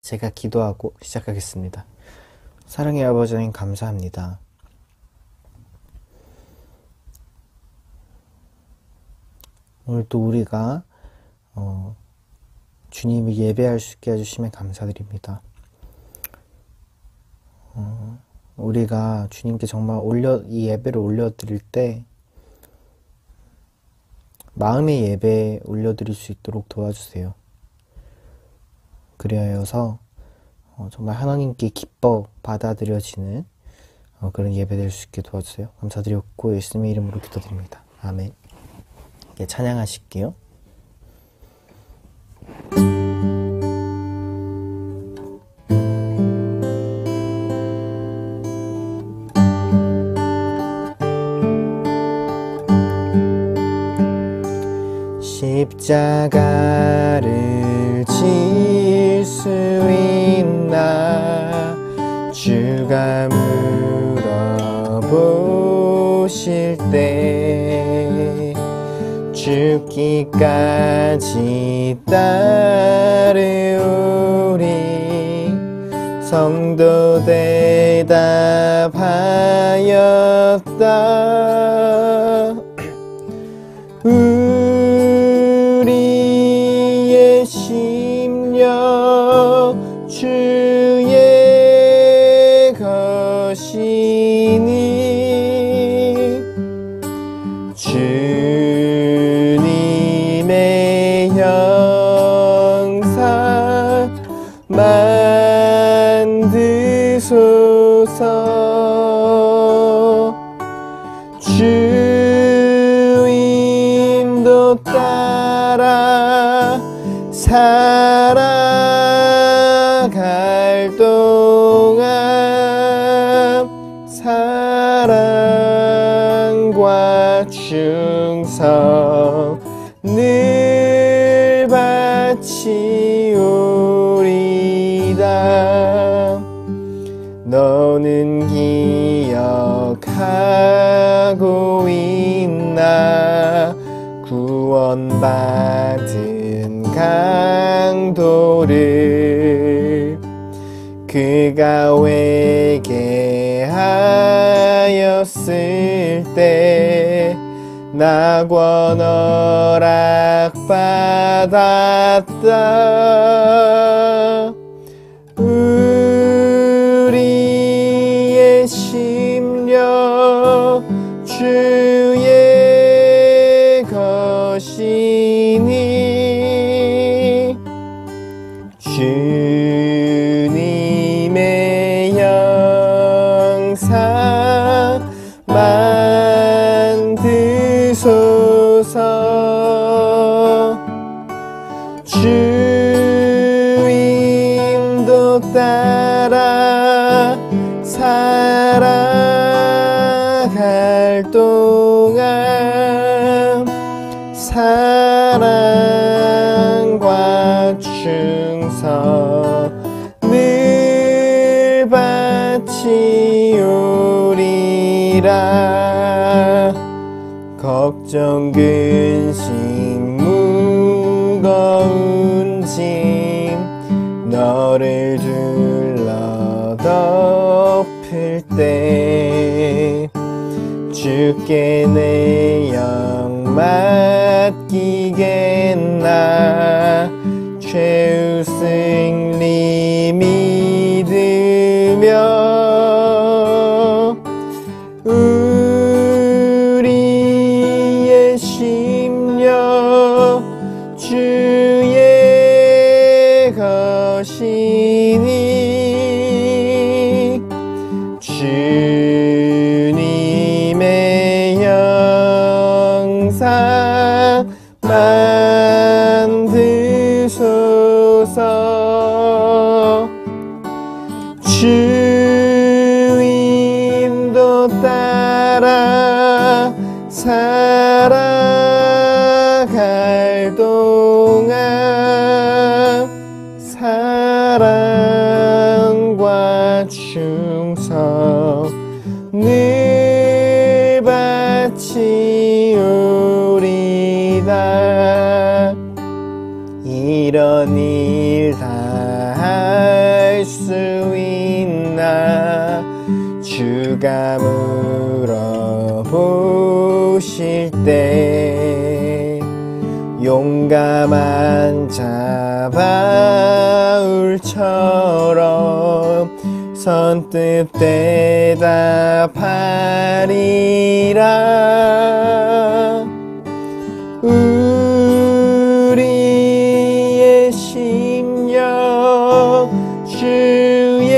제가 기도하고 시작하겠습니다. 사랑의 아버지 하나님 감사합니다. 오늘 또 우리가 주님을 예배할 수 있게 해주심에 감사드립니다. 우리가 주님께 정말 이 예배를 올려드릴 때 마음의 예배 올려드릴 수 있도록 도와주세요. 그리하여서 정말 하나님께 기뻐 받아들여지는 그런 예배 될 수 있게 도와주세요. 감사드렸고 예수님의 이름으로 기도드립니다. 아멘. 예, 찬양하실게요. 십자가를 질 수 있나 주가 물어보실 때 죽기까지 따르오리 성도 대답하였다. 우리의 심령 주의 것이니 주님의 형상 만드소서. 주인도 따라 살아갈 동안 사랑과 충성 늘 바치오리다. 너는 기억하고 있나 구원받은 강도를 그가 회개하였을 때 낙원 허락받았다. 우리의 심령 주의 것이니 주님의 형상 만드소서. 주인도 따라 살아갈 동안 사랑과 충성 늘 바치오리라. 걱정 근심 무거운 짐 너를 둘러 덮을 때 주께 내 영 맡기겠나 최후 승리 믿으며 우리의 심령 주의 것이니 주님의 형상 만드소서. 주인도 따라 살아갈 동안 사랑과 충성 늘 바치오리다. 이런 일 다 주가 물어보실 때 용감한 자 바울처럼 선뜻 대답하리라. 우리의 심령 주의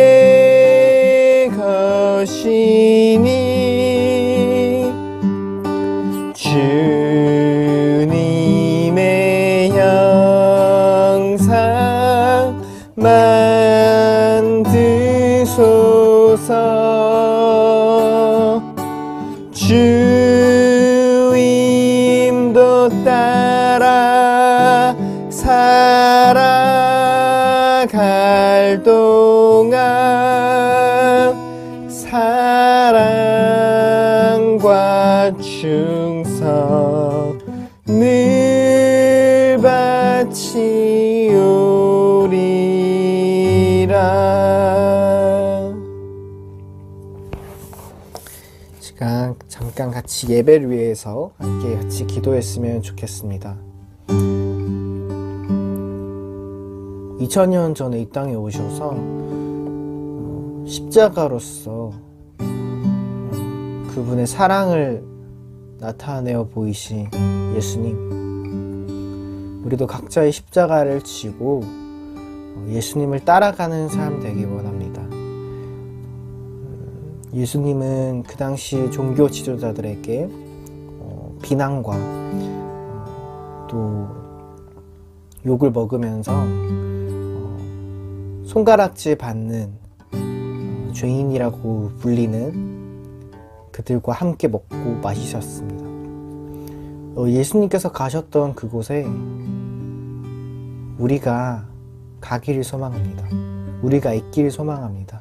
것이니 주님의 형상 만드소서. 주임도 따라 살아갈 동안 사랑과 충성 늘 바치오리라. 시간 잠깐 같이 예배를 위해서 함께 같이 기도했으면 좋겠습니다. 2000년 전에 이 땅에 오셔서 십자가로서 그분의 사랑을 나타내어 보이신 예수님, 우리도 각자의 십자가를 지고 예수님을 따라가는 삶 되기 원합니다. 예수님은 그 당시 종교 지도자들에게 비난과 또 욕을 먹으면서 손가락질 받는 죄인이라고 불리는 그들과 함께 먹고 마시셨습니다. 예수님께서 가셨던 그곳에 우리가 가기를 소망합니다. 우리가 있기를 소망합니다.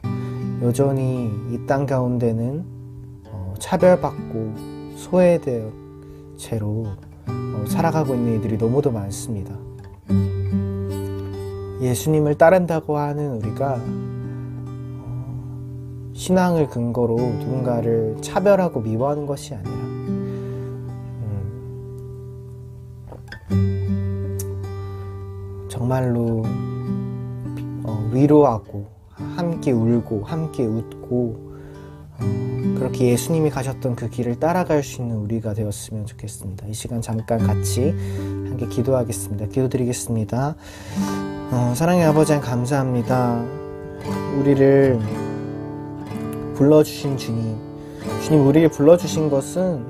여전히 이 땅 가운데는 차별받고 소외된 채로 살아가고 있는 이들이 너무도 많습니다. 예수님을 따른다고 하는 우리가 신앙을 근거로 누군가를 차별하고 미워하는 것이 아니라 정말로 위로하고 함께 울고 함께 웃고 그렇게 예수님이 가셨던 그 길을 따라갈 수 있는 우리가 되었으면 좋겠습니다. 이 시간 잠깐 같이 함께 기도하겠습니다. 기도드리겠습니다. 사랑의 아버지 하나님 감사합니다. 우리를 불러주신 주님, 우리를 불러주신 것은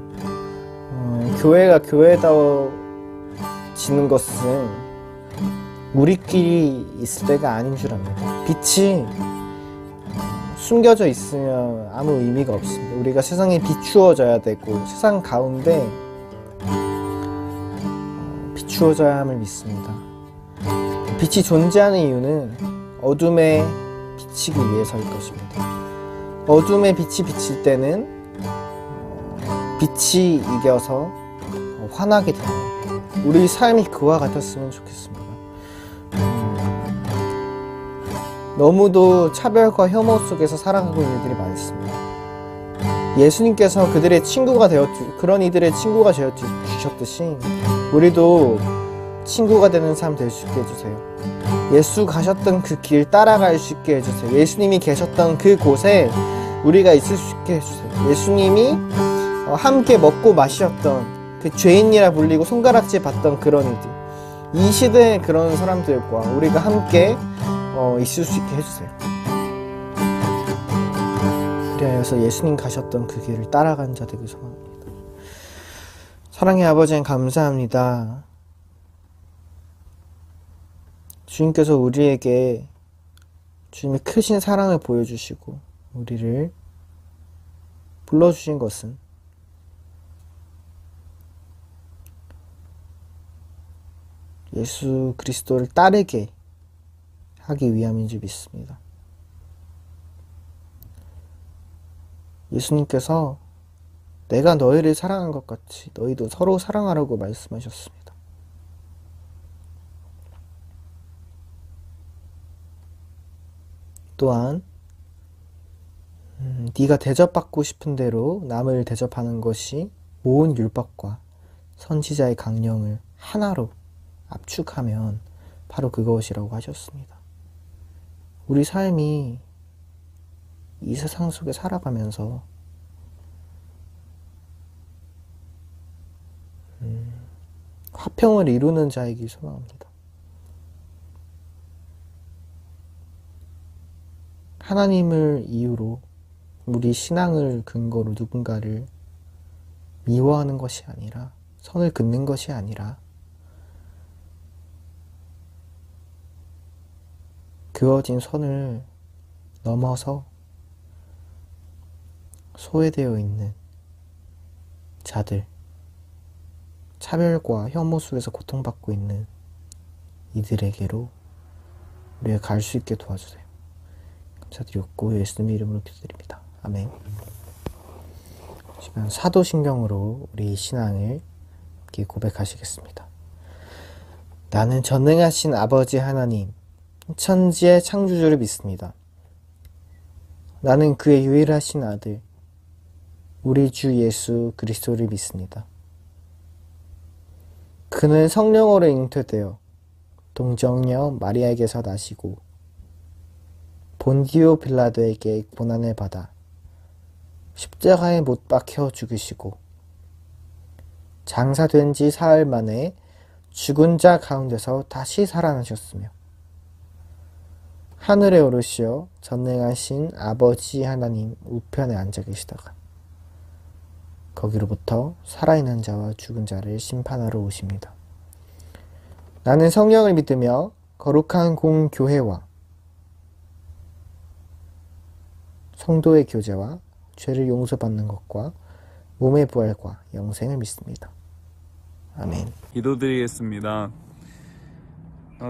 교회가 교회다워지는 것은 우리끼리 있을 때가 아닌 줄 압니다. 빛이 숨겨져 있으면 아무 의미가 없습니다. 우리가 세상에 비추어져야 되고 세상 가운데 비추어져야 함을 믿습니다. 빛이 존재하는 이유는 어둠에 비치기 위해서일 것입니다. 어둠에 빛이 비칠 때는 빛이 이겨서 환하게 됩니다. 우리 삶이 그와 같았으면 좋겠습니다. 너무도 차별과 혐오 속에서 살아가고 있는 이들이 많습니다. 예수님께서 그들의 친구가 그런 이들의 친구가 되어 주셨듯이 우리도 친구가 되는 삶 될 수 있게 해주세요. 예수 가셨던 그 길 따라갈 수 있게 해주세요. 예수님이 계셨던 그 곳에 우리가 있을 수 있게 해주세요. 예수님이 함께 먹고 마셨던 그 죄인이라 불리고 손가락질 받던 그런 이들, 이 시대의 그런 사람들과 우리가 함께 있을 수 있게 해주세요. 그리하여서 예수님 가셨던 그 길을 따라간 자 되길 소망합니다. 사랑의 아버지 하나님 감사합니다. 주님께서 우리에게 주님의 크신 사랑을 보여주시고 우리를 불러주신 것은 예수 그리스도를 따르게 하기 위함인 줄 믿습니다. 예수님께서 내가 너희를 사랑한 것 같이 너희도 서로 사랑하라고 말씀하셨습니다. 또한 네가 대접받고 싶은 대로 남을 대접하는 것이 모은 율법과 선지자의 강령을 하나로 압축하면 바로 그것이라고 하셨습니다. 우리 삶이 이 세상 속에 살아가면서 화평을 이루는 자이길 소망합니다. 하나님을 이유로 우리 신앙을 근거로 누군가를 미워하는 것이 아니라, 선을 긋는 것이 아니라, 그어진 선을 넘어서 소외되어 있는 자들, 차별과 혐오 속에서 고통받고 있는 이들에게로 우리가 갈 수 있게 도와주세요. 감사드렸고 예수님의 이름으로 기도드립니다. 아멘. 지금 사도신경으로 우리 신앙을 이렇게 고백하시겠습니다. 나는 전능하신 아버지 하나님, 천지의 창조주를 믿습니다. 나는 그의 유일하신 아들, 우리 주 예수 그리스도를 믿습니다. 그는 성령으로 잉태되어 동정녀 마리아에게서 나시고 본디오 빌라도에게 고난을 받아 십자가에 못 박혀 죽으시고 장사된 지 사흘 만에 죽은 자 가운데서 다시 살아나셨으며 하늘에 오르시어 전능하신 아버지 하나님 우편에 앉아 계시다가 거기로부터 살아있는 자와 죽은 자를 심판하러 오십니다. 나는 성령을 믿으며 거룩한 공교회와 성도의 교제와 죄를 용서받는 것과 몸의 부활과 영생을 믿습니다. 아멘. 기도드리겠습니다.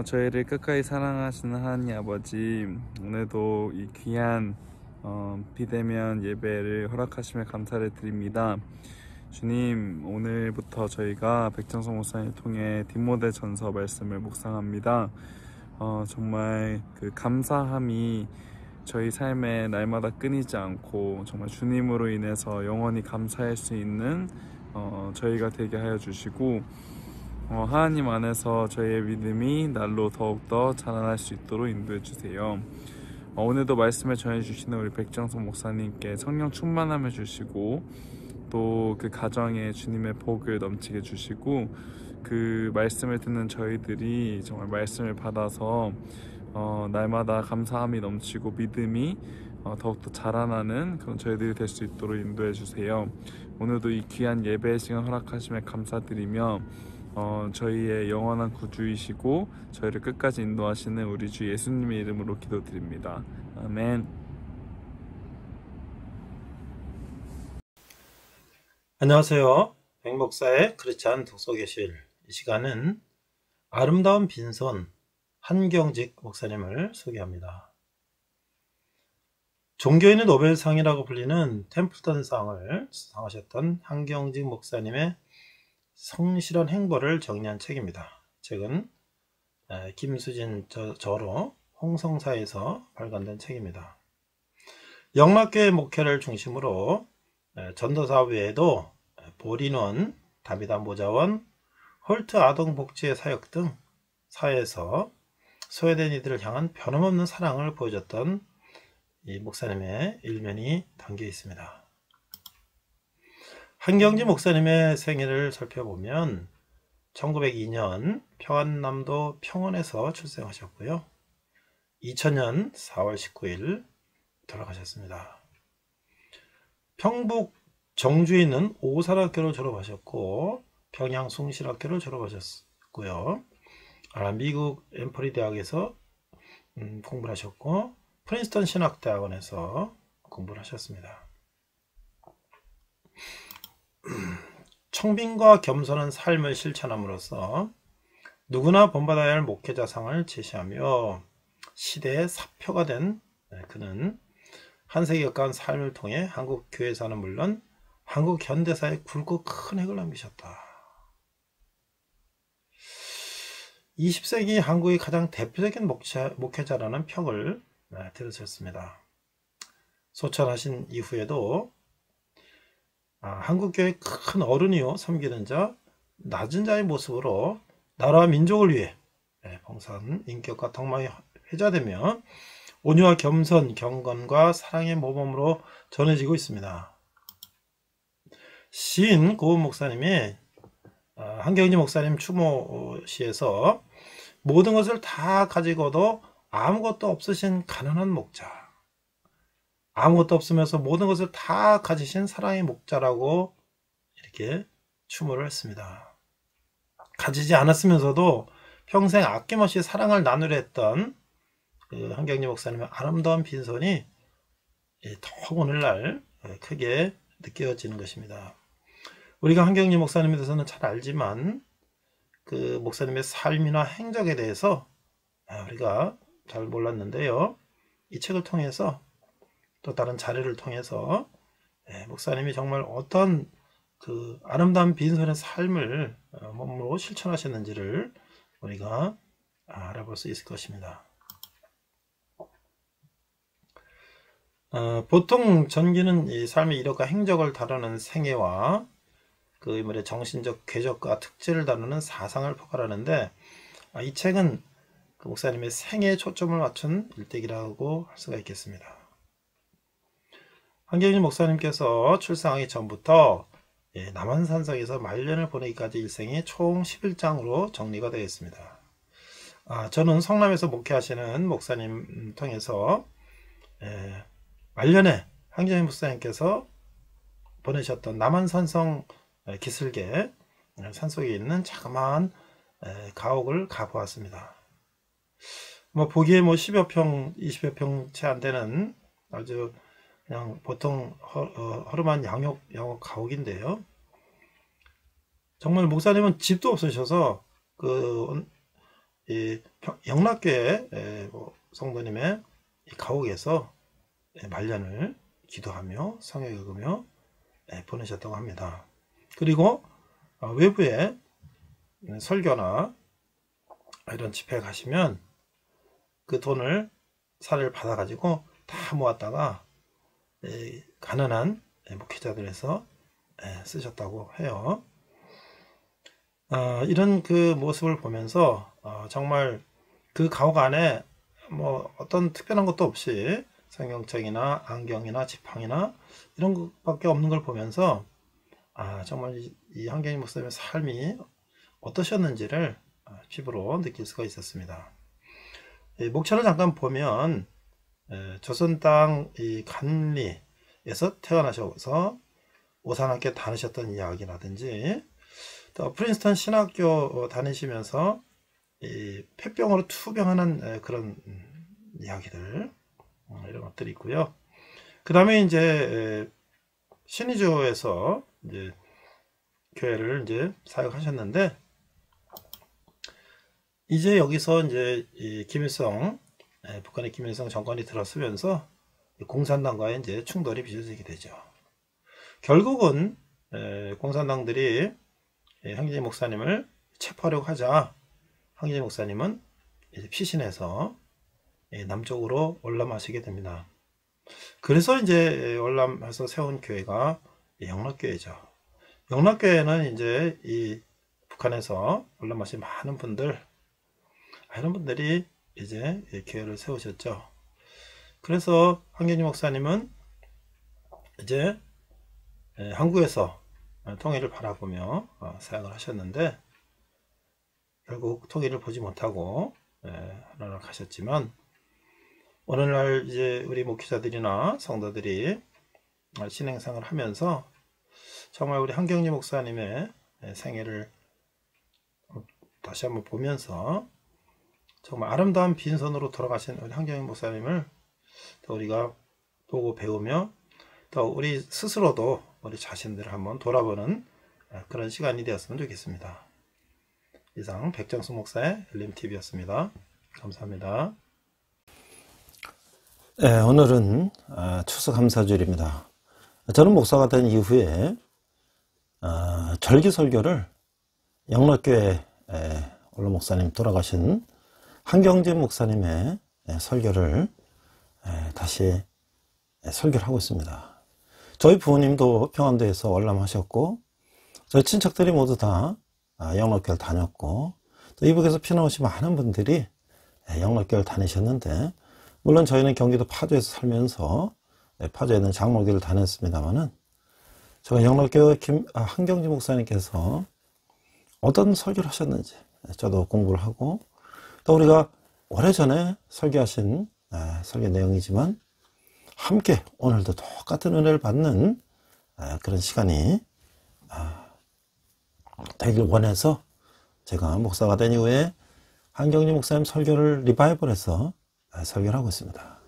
저희를 끝까지 사랑하시는 하나님 아버지, 오늘도 이 귀한 비대면 예배를 허락하시며 감사를 드립니다. 주님, 오늘부터 저희가 백정성 목사님을 통해 디모데전서 말씀을 묵상합니다. 정말 그 감사함이 저희 삶에 날마다 끊이지 않고 정말 주님으로 인해서 영원히 감사할 수 있는 저희가 되게 하여 주시고, 하나님 안에서 저희의 믿음이 날로 더욱더 자라날 수 있도록 인도해 주세요. 오늘도 말씀을 전해주시는 우리 백정성 목사님께 성령 충만함을 주시고, 또 그 가정에 주님의 복을 넘치게 주시고, 그 말씀을 듣는 저희들이 정말 말씀을 받아서 날마다 감사함이 넘치고 믿음이 더욱더 자라나는 그런 저희들이 될 수 있도록 인도해 주세요. 오늘도 이 귀한 예배의 시간 허락하심에 감사드리며 저희의 영원한 구주이시고 저희를 끝까지 인도하시는 우리 주 예수님의 이름으로 기도드립니다. 아멘. 안녕하세요. 백목사의 크리스찬 독서교실. 이 시간은 아름다운 빈손 한경직 목사님을 소개합니다. 종교인의 노벨상이라고 불리는 템플턴상을 수상하셨던 한경직 목사님의 성실한 행보를 정리한 책입니다. 책은 김수진 저로 홍성사에서 발간된 책입니다. 영락교회 목회를 중심으로 전도사 외에도 보리원, 다비다 모자원, 홀트 아동복지의 사역 등 사회에서 소외된 이들을 향한 변함없는 사랑을 보여줬던 이 목사님의 일면이 담겨 있습니다. 한경직 목사님의 생애를 살펴보면 1902년 평안남도 평원에서 출생하셨고요. 2000년 4월 19일 돌아가셨습니다. 평북 정주에 있는 오산학교를 졸업하셨고 평양 숭실학교를 졸업하셨고요. 미국 엠퍼리 대학에서 공부를 하셨고 프린스턴 신학대학원에서 공부를 하셨습니다. 청빈과 겸손한 삶을 실천함으로써 누구나 본받아야 할 목회자상을 제시하며 시대의 사표가 된 그는 한 세기 가까운 삶을 통해 한국 교회사는 물론 한국 현대사에 굵고 큰 획을 남기셨다. 20세기 한국의 가장 대표적인 목회자라는 평을 들으셨습니다. 소천하신 이후에도 한국교회 큰 어른이요 섬기는 자, 낮은 자의 모습으로 나라와 민족을 위해 봉사하는 인격과 덕망이 회자되며 온유와 겸손, 경건과 사랑의 모범으로 전해지고 있습니다. 시인 고은 목사님이 한경지 목사님 추모시에서 모든 것을 다 가지고도 아무것도 없으신 가난한 목자, 아무것도 없으면서 모든 것을 다 가지신 사랑의 목자라고 이렇게 추모를 했습니다. 가지지 않았으면서도 평생 아낌없이 사랑을 나누려 했던 그 한경지 목사님의 아름다운 빈손이 더욱 오늘날 크게 느껴지는 것입니다. 우리가 한경지 목사님에 대해서는 잘 알지만 그 목사님의 삶이나 행적에 대해서 우리가 잘 몰랐는데요. 이 책을 통해서 또 다른 자료를 통해서 목사님이 정말 어떤 그 아름다운 빈손의 삶을 몸으로 실천하셨는지를 우리가 알아볼 수 있을 것입니다. 보통 전기는 이 삶의 이력과 행적을 다루는 생애와 그 인물의 정신적 궤적과 특질을 다루는 사상을 포괄하는데 이 책은 그 목사님의 생애에 초점을 맞춘 일대기라고 할 수가 있겠습니다. 한경지 목사님께서 출생하기 전부터 남한산성에서 말년을 보내기까지 일생이 총 11장으로 정리가 되어 있습니다. 저는 성남에서 목회하시는 목사님 통해서 말년에 한경지 목사님께서 보내셨던 남한산성 기슭에 산속에 있는 자그마한 가옥을 가보았습니다. 보기에 10여 평, 20여 평 채 안 되는 아주 그냥 보통 허름한 양옥 가옥인데요. 정말 목사님은 집도 없으셔서 영락교회 성도님의 가옥에서 말년을 기도하며 성경 읽으며 보내셨다고 합니다. 그리고 외부에 설교나 이런 집회에 가시면 그 돈을 사례를 받아 가지고 다 모았다가 가난한 목회자들에서 쓰셨다고 해요. 이런 그 모습을 보면서 정말 그 가옥 안에 어떤 특별한 것도 없이 성경책이나 안경이나 지팡이나 이런 것밖에 없는 걸 보면서 정말 이 한경지 목사님의 삶이 어떠셨는지를 피부로 느낄 수가 있었습니다. 목차를 잠깐 보면 조선 땅 간리에서 태어나셔서 오산학교 다니셨던 이야기라든지 또 프린스턴 신학교 다니시면서 폐병으로 투병하는 그런 이야기들 이런 것들이 있고요. 그 다음에 이제 신의주에서 이제 교회를 이제 사역하셨는데 이제 여기서 이제 김일성 북한의 김일성 정권이 들어서면서 공산당과의 이제 충돌이 빚어지게 되죠. 결국은 공산당들이 한경지 목사님을 체포하려고 하자 한경지 목사님은 이제 피신해서 남쪽으로 월남하시게 됩니다. 그래서 이제 월남에서 세운 교회가 영락교회죠. 영락교회는 이제 이 북한에서 월남하신 많은 분들 이런 분들이 이제 교회를 세우셨죠. 그래서 한경지 목사님은 이제 한국에서 통일을 바라보며 사역을 하셨는데 결국 통일을 보지 못하고 하나로 가셨지만 오늘날 이제 우리 목회자들이나 성도들이 신행상을 하면서 정말 우리 한경지 목사님의 생애를 다시 한번 보면서 정말 아름다운 빈손으로 돌아가신 우리 한경지 목사님을 더 우리가 보고 배우며 더 우리 스스로도 우리 자신들을 한번 돌아보는 그런 시간이 되었으면 좋겠습니다. 이상 백정수 목사의 엘림TV였습니다. 감사합니다. 네, 오늘은 추수감사절입니다. 저는 목사가 된 이후에 절기 설교를 영락교회 원로 목사님 돌아가신 한경지 목사님의 설교를 다시 설교를 하고 있습니다. 저희 부모님도 평안도에서 월남하셨고, 저희 친척들이 모두 다 영락교회를 다녔고, 또 이북에서 피난 오신 많은 분들이 영락교회를 다니셨는데, 물론 저희는 경기도 파주에서 살면서 파주에 있는 장로교를 다녔습니다만은, 제가 영락교회 한경지 목사님께서 어떤 설교를 하셨는지 저도 공부를 하고, 또 우리가 오래전에 설교하신 설교 내용이지만 함께 오늘도 똑같은 은혜를 받는 그런 시간이 되길 원해서 제가 목사가 된 이후에 한경지 목사님 설교를 리바이벌해서 설교를 하고 있습니다.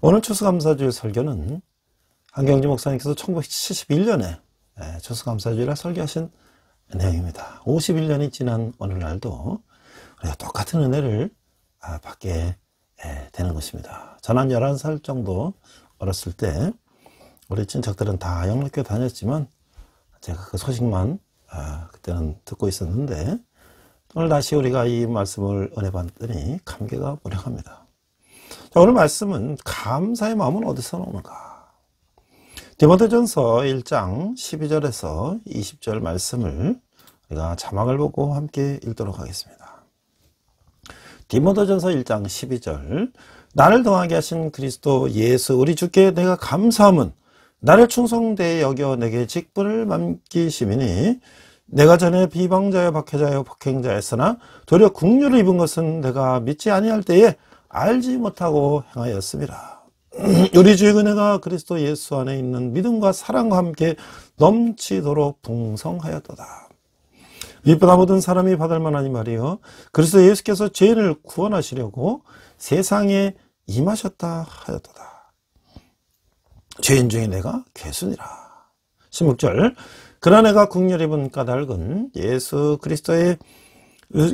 오늘 추수감사주일 설교는 한경지 목사님께서 1971년에 추수감사주일을 설교하신 내용입니다. 51년이 지난 오늘날도 우리가 똑같은 은혜를 받게 되는 것입니다. 저는 한 11살 정도 어렸을 때 우리 친척들은 다 영락교회 다녔지만 제가 그 소식만 그때는 듣고 있었는데, 오늘 다시 우리가 이 말씀을 은혜 받더니 감개가 무량합니다. 자, 오늘 말씀은 감사의 마음은 어디서 나오는가? 디모데전서 1장 12절에서 20절 말씀을 우리가 자막을 보고 함께 읽도록 하겠습니다. 디모데전서 1장 12절, 나를 동하게 하신 그리스도 예수 우리 주께 내가 감사함은 나를 충성되이 여겨 내게 직분을 맡기심이니, 내가 전에 비방자여 박해자여 폭행자였으나 도리어 국류를 입은 것은 내가 믿지 아니할 때에 알지 못하고 행하였습니다. 우리 주의 은혜가 그리스도 예수 안에 있는 믿음과 사랑과 함께 넘치도록 풍성하였도다. 이보다 모든 사람이 받을 만하니 말이요, 그리스도 예수께서 죄인을 구원하시려고 세상에 임하셨다 하였도다. 죄인 중에 내가 괴순이라. 16절, 그러나 내가 국률 입은 까닭은 예수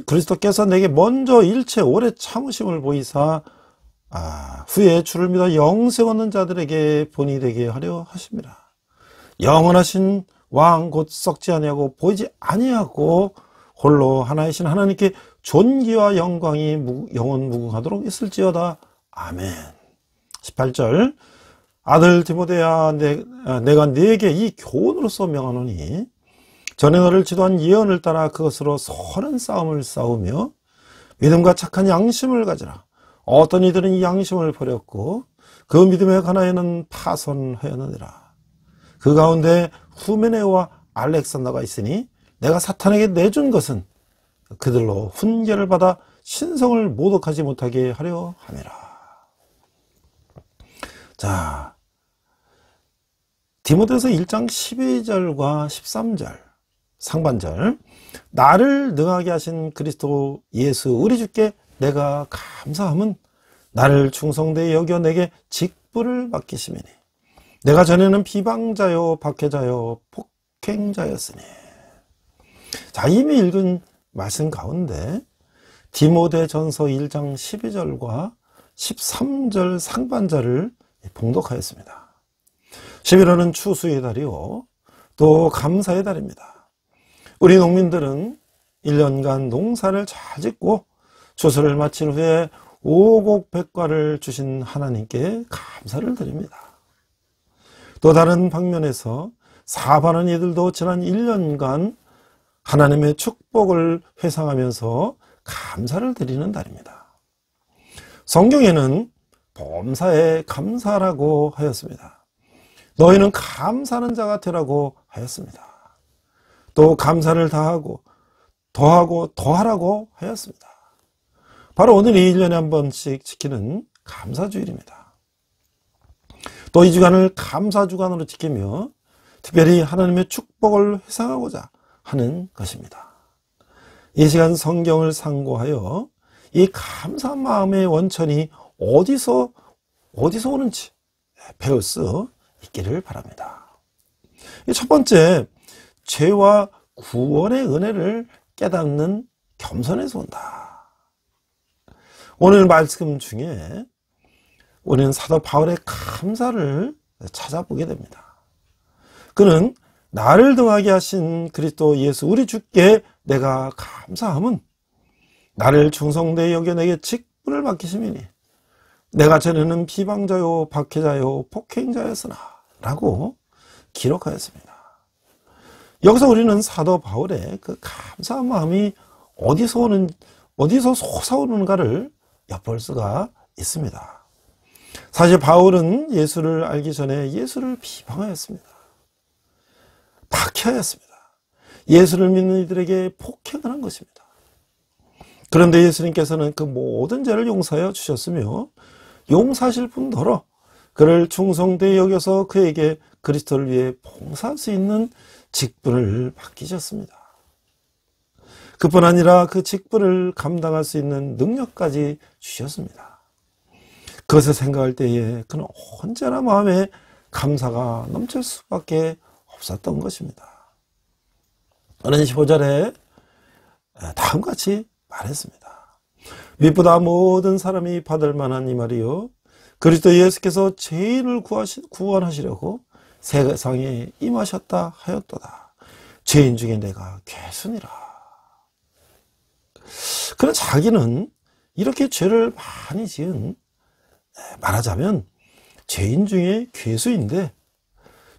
그리스도께서 내게 먼저 일체 오래 참으심을 보이사 후에 주를 믿어 영생 얻는 자들에게 본이 되게 하려 하십니다. 영원하신 왕 곧 썩지 아니하고 보이지 아니하고 홀로 하나이신 하나님께 존귀와 영광이 영원 무궁하도록 있을지어다. 아멘. 18절, 아들 디모데야, 내가 네게 이 교훈으로서 명하노니 전에 너를 지도한 예언을 따라 그것으로 선한 싸움을 싸우며 믿음과 착한 양심을 가지라. 어떤 이들은 이 양심을 버렸고 그 믿음의 가나에는 파손하였느니라. 그 가운데 후메네오와 알렉산더가 있으니 내가 사탄에게 내준 것은 그들로 훈계를 받아 신성을 모독하지 못하게 하려 함이라. 자, 디모데서 1장 12절과 13절 상반절, 나를 능하게 하신 그리스도 예수 우리 주께 내가 감사함은 나를 충성되이 여겨 내게 직분을 맡기심이니, 내가 전에는 비방자요 박해자요 폭행자였으니. 자, 이미 읽은 말씀 가운데 디모데전서 1장 12절과 13절 상반절을 봉독하였습니다. 11월은 추수의 달이요 또 감사의 달입니다. 우리 농민들은 1년간 농사를 잘 짓고 추수를 마친 후에 오곡백과를 주신 하나님께 감사를 드립니다. 또 다른 방면에서 사업하는 이들도 지난 1년간 하나님의 축복을 회상하면서 감사를 드리는 달입니다. 성경에는 범사에 감사라고 하였습니다. 너희는 감사하는 자가 되라고 하였습니다. 또 감사를 다하고 더하고 더하라고 하였습니다. 바로 오늘이 1년에 한 번씩 지키는 감사주일입니다. 또 이 주간을 감사주간으로 지키며 특별히 하나님의 축복을 회상하고자 하는 것입니다. 이 시간 성경을 상고하여 이 감사한 마음의 원천이 어디서 오는지 배울 수 있기를 바랍니다. 첫 번째, 죄와 구원의 은혜를 깨닫는 겸손에서 온다. 오늘 말씀 중에 우리는 사도 바울의 감사를 찾아보게 됩니다. 그는 나를 등하게 하신 그리스도 예수 우리 주께 내가 감사함은 나를 충성되이 여겨 내게 직분을 맡기심이니, 내가 전에는 비방자요, 박해자요, 폭행자였으나 라고 기록하였습니다. 여기서 우리는 사도 바울의 그 감사한 마음이 어디서 솟아오르는가를 엿볼 수가 있습니다. 사실 바울은 예수를 알기 전에 예수를 비방하였습니다. 박해하였습니다. 예수를 믿는 이들에게 폭행을 한 것입니다. 그런데 예수님께서는 그 모든 죄를 용서하여 주셨으며 용서하실 뿐더러 그를 충성되이 여겨서 그에게 그리스도를 위해 봉사할 수 있는 직분을 맡기셨습니다. 그뿐 아니라 그 직분을 감당할 수 있는 능력까지 주셨습니다. 그것을 생각할 때에 그는 언제나 마음에 감사가 넘칠 수밖에 없었던 것입니다. 오늘 15절에 다음과 같이 말했습니다. 무엇보다 모든 사람이 받을 만한 이 말이요 그리스도 예수께서 죄인을 구원하시려고 세상에 임하셨다 하였도다. 죄인 중에 내가 괴순이라. 그런 자기는 이렇게 죄를 많이 지은, 말하자면 죄인 중에 괴수인데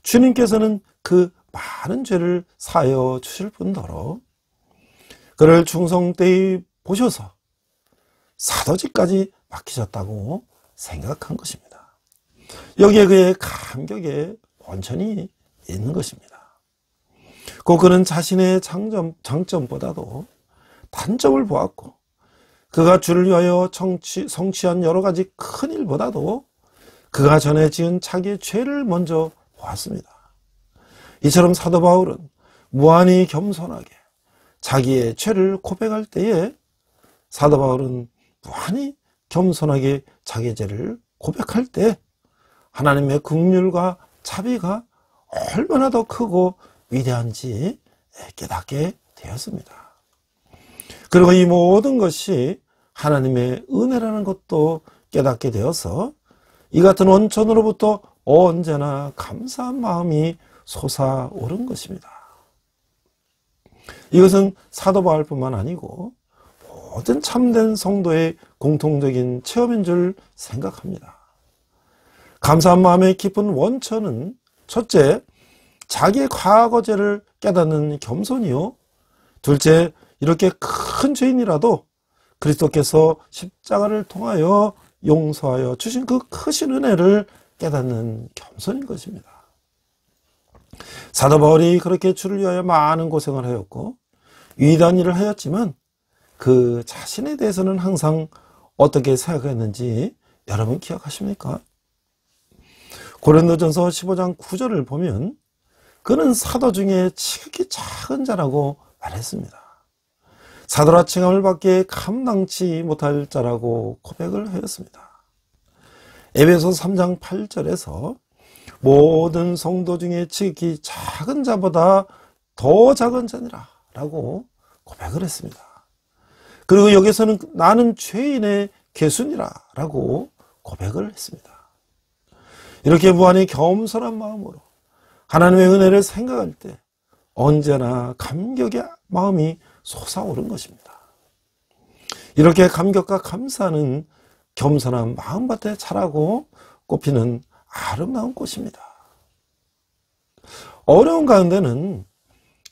주님께서는 그 많은 죄를 사하여 주실 뿐더러 그를 충성되이 보셔서 사도직까지 맡기셨다고 생각한 것입니다. 여기에 그의 감격의 원천이 있는 것입니다. 곧 그는 자신의 장점보다도 단점을 보았고 그가 주를 위하여 성취한 여러 가지 큰 일보다도 그가 전에 지은 자기의 죄를 먼저 보았습니다. 이처럼 사도 바울은 무한히 겸손하게 자기의 죄를 고백할 때에 사도 바울은 무한히 겸손하게 자기의 죄를 고백할 때 하나님의 긍휼과 자비가 얼마나 더 크고 위대한지 깨닫게 되었습니다. 그리고 이 모든 것이 하나님의 은혜라는 것도 깨닫게 되어서 이 같은 원천으로부터 언제나 감사한 마음이 솟아오른 것입니다. 이것은 사도 바울뿐만 아니고 모든 참된 성도의 공통적인 체험인 줄 생각합니다. 감사한 마음의 깊은 원천은 첫째, 자기의 과거죄를 깨닫는 겸손이요. 둘째, 이렇게 큰 죄인이라도 그리스도께서 십자가를 통하여 용서하여 주신 그 크신 은혜를 깨닫는 겸손인 것입니다. 사도 바울이 그렇게 주를 위하여 많은 고생을 하였고 위대한 일을 하였지만 그 자신에 대해서는 항상 어떻게 생각했는지 여러분 기억하십니까? 고린도전서 15장 9절을 보면 그는 사도 중에 지극히 작은 자라고 말했습니다. 사도라 칭함을 받기에 감당치 못할 자라고 고백을 하였습니다. 에베소서 3장 8절에서 모든 성도 중에 지극히 작은 자보다 더 작은 자니라 라고 고백을 했습니다. 그리고 여기서는 나는 죄인의 괴순이라 라고 고백을 했습니다. 이렇게 무한히 겸손한 마음으로 하나님의 은혜를 생각할 때 언제나 감격의 마음이 솟아오른 것입니다. 이렇게 감격과 감사는 겸손한 마음밭에 자라고 꼽히는 아름다운 꽃입니다. 어려운 가운데는